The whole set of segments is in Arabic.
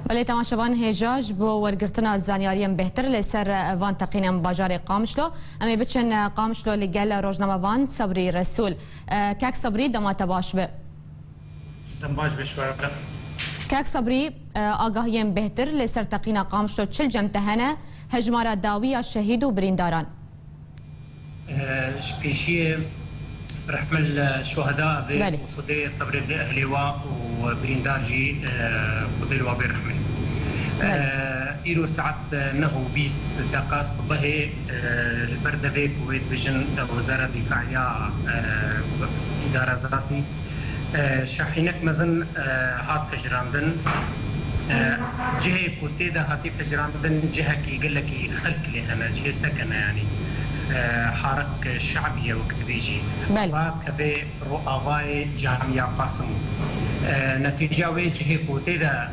بله تماشاوان هجاج بو ورگرتنا زانیاریم بهتر لسر وان تقینم باجار قامشلو امی بچن قامشلو لگل روزنامه وان صبری رسول کاک صبری دمات باش به دماج بشوار کاک صبری آگاهیم بهتر لسر تقینا قامشلو چل جمتهنه هجمار داوی شهید و برینداران شبيشي رحم الشهداء وخدي صبري بدي أهليوا وبريندارجي خدي الوا برحمة إيرو ساعات نهو بيست دقة صباحي البردفي كويت بجن وزارة دفاعية إدارة ذاتي شاحنك مزن هات فجراندن جهة كوتي ده هاتي فجراندن جهة كي قال لك خلق لي أنا جهة سكنة يعني حركة شعبية وقت بيجي وكفي رؤى جامعة قاسم نتيجة وجهه بوتيدا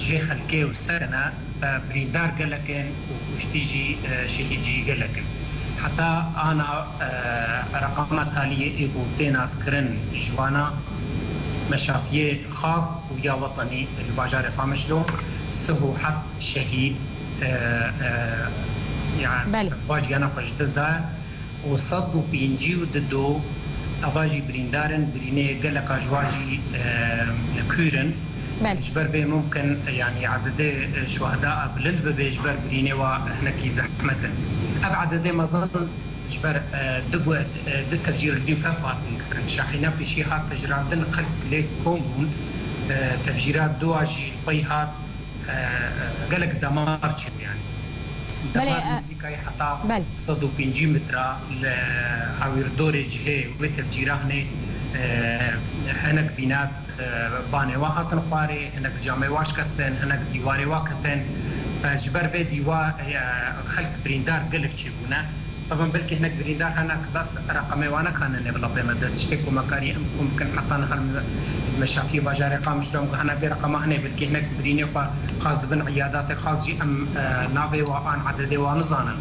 جهة خلقية وسكنة فبريدار قلقن وشتيجي شهيجي قلقن حتى أنا رقمات تالية بوتين عسكرن جوانا مشافية خاص ويا وطني الباجار قامشلو سهو حق شهيد يعني واجي أنا فجدز ده وصدوا بينجي وددو أواجي بريندارن بريني قلق أجواجي كورن جبر بي ممكن يعني عدد شهداء بلند بيجبر بريني وإحنا كي زحمة أبعد ما ظن جبر دبو تفجير الدفاع فاتن شاحنة بشي هات فجراتن خلق ليك كومون تفجيرات دواجي البيهات قلق دمار يعني دمار موسيقى حتى صدو بينجي مترا لحاوير دوري جهة وتفجيرهن هناك بينات باني واحد خواري هناك جامع واش كستن هناك ديواري واكتن فجبر في ديوا خلق بريندار قلق تشيبونا طبعا بلكي هناك بريندار هناك بس رقمي وانا كان نبلا بمدد تشتكوا مكاري ممكن حتى مشافي باجار قامش لهم هنا في رقمه هنا بلكي هناك بريني خاص بن عيادات خاص جي ام نافي وان عدد ونظانا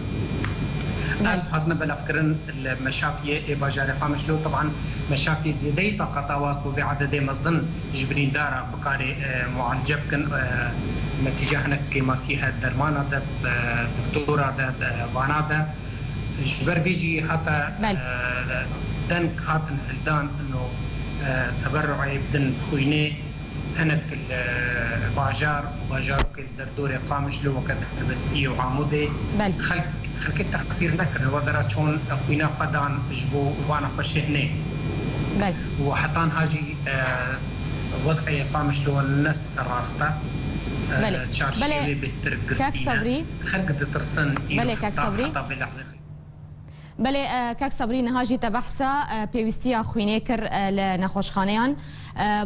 حطنا بالافكرن المشافي باجار قامش له طبعا مشافي زيدي طاقه وفي عدد مظن جبرين دارا بقاري معالجه كن نتيجه هناك مسيحه درمانه دكتوره وانا جبر فيجي حتى دنك هاتن هلدان انه تبرعي بدن خويني هناك الباجار الدردوري قامش له وقت البسكية وعمودي خلق التقصير نكر ودرات شون خوينا قدان جبو وانا فشهني وحطان هاجي وضعي قامش له الناس راستا بلي كاك صبري خلق ترسن بلي كاك صبري بله کاک صبری نهاجی تبحثا پیوستی خوینه کر لنخوشخانهان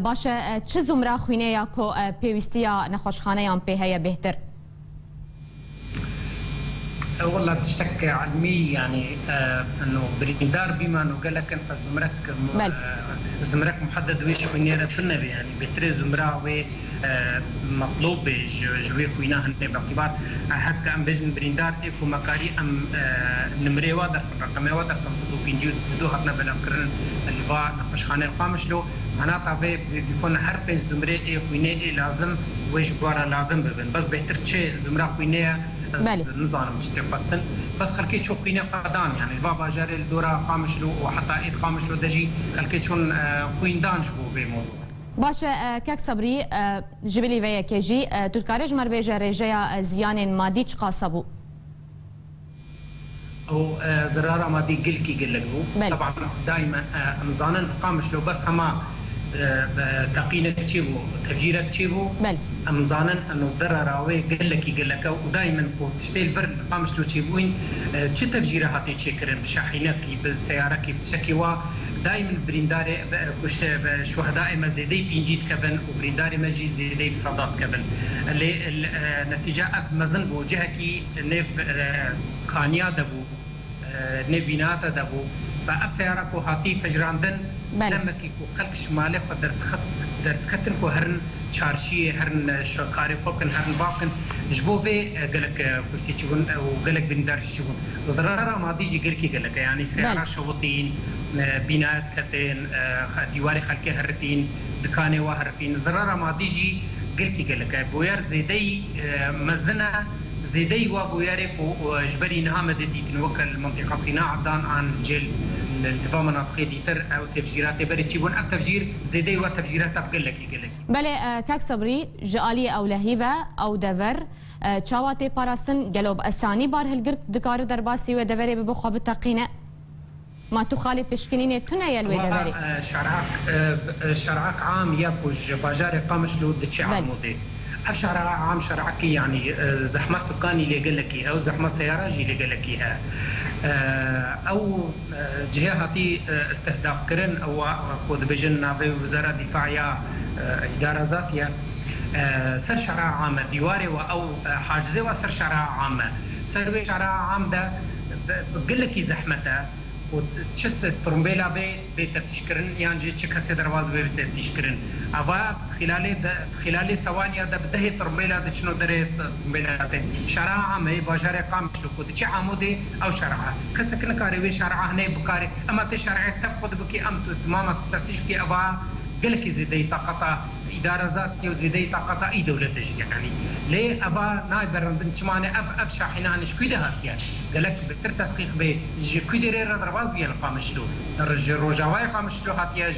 باشه چه زمره خوینه یا کو پیوستی نخوشخانهان به هي بهتر والله تشتكي علمي يعني انه بريندار بما انه قال لك انت زمرك محدد ويش خوينيره النبي يعني بتري زمره و مطلوب جوي خوينا هن باعتبار هكا ام بجن بريندار اكو مكاري ام نمري واضح رقم واضح 550 دو هاتنا بالافكرن اللي با نخشخانه القامش له معناتها بيكون هر بين زمره اي خوينه لازم ويش غوارا لازم ببن بس بهتر تشي زمره خوينه نظام مشترك بس خلكي شو خوينا قدام يعني البابا جاري الدورة قامش له وحتى ايد قامش له دجي خلكي شون خوين دانج بو بموضوع باشه كاك صبري جبلي ويا كيجي تذكرج مربيجه رجايا زيان مادي قاصبو او زراره مادي قلكي قلقو طبعا دائما مزانا قامش له بس هما تقينك تشيبو تفجيرك تشيبو امزانا انه ضرراوي قال لك ودائما تشتي الفرد قامش لو تشيبوين تشي تفجيره هاتي تشكرن بشاحنه كي بالسياره كي بتشكيوا دائما برينداري شهداء ما زيدي بينجيت كفن وبرينداري ما جي زيدي بصدات كفن اللي النتيجه اف مزن بو جهكي نيف خانيا دبو نبينات دبو فاف سياره كو هاتي فجراندن لما كيكو خلق شمالي قدرت خطن كو هرن چارشي هرن شقاري فوقن هرن باقن جبوفي قالك كشتي تشون وقالك بندار تشون وزرارة ما ديجي قالك قالك يعني سيارة شوطين بنات كتين ديواري خلقي هرفين دكاني وهرفين زرارة ما ديجي قلتي قالك بويار زيدي مزنا زيدي وبوياري وجبري نهام ديتي كنوكل المنطقة صناعة دان عن جيل الدفاع مناطقي ديتر أو تفجيرات بري تشيبون أو تفجير زيدي وتفجيرات قالك بله كاك صبري جالي أو لهيبة أو دفر چاواتي باراستن قلوب أساني بار هالقرق دكارو درباسي ودفري ببخوا بالتقينة ما تخالي بشكنيني تنايل ودفري شرعك عام يابوج باجاري قامشلو دتشي عمودي اف شرع عام شرعك يعني زحمه سكاني اللي قال لك او زحمه سياراجي اللي قال لك اياها او جهاتي استهداف كرن او كود فيجن نافي وزاره الدفاع اداره ذاتيه سر شرع عام ديواري او حاجزه وسر شرع عام سر شرع عام ده بقول لك زحمته وتشس ترمبيلا بي تفتشكرن يعني جي تشكس درواز بي تفتشكرن أفا خلال ثواني ده بده ترمبيلا ده شنو دري ترمبيلا ده شرع عامي باجار قام شلوكو ده شي عمودي أو شرعه كسكن كاري شرعه هني بكاري أما تشرع تفقد بكي أم تماما تفتش بكي أفا قالك زيدي طاقة إدارة ذاتية وزيدي طاقة أي دولة تجي يعني ليه أبا ناي برندن شمانة أف شاحنان شكيده هاتيا قالك بتر تدقيق بي كيدير رضرباز بيان قامشلو روجاواي قامشلو هاتيا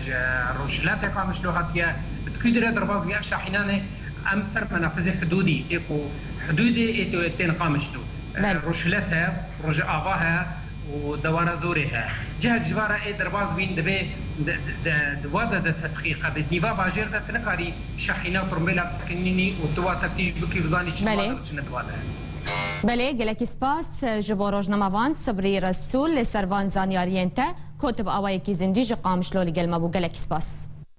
روجلات قامشلو هاتيا بتكيدير رضرباز بيان شاحنان أم سر منافذ حدودي إيكو حدودي تين قامشلو روجلاتها روج آباها ودوارة زورها جهة جوارة إيه درباز بين دبي دوادة التدقيق بدنيفا باجر ده تنكاري شاحنة وترمبيلا بسكنيني وتوا تفتيش بكي بزاني تشتوادة وتشندوادة بله گلکی سپاس جبو روزنامه‌وان صبری رسول لسروان زانیاریانته کتب آوایی کی زندگی قامشلو لگل ما بو گلکی سپاس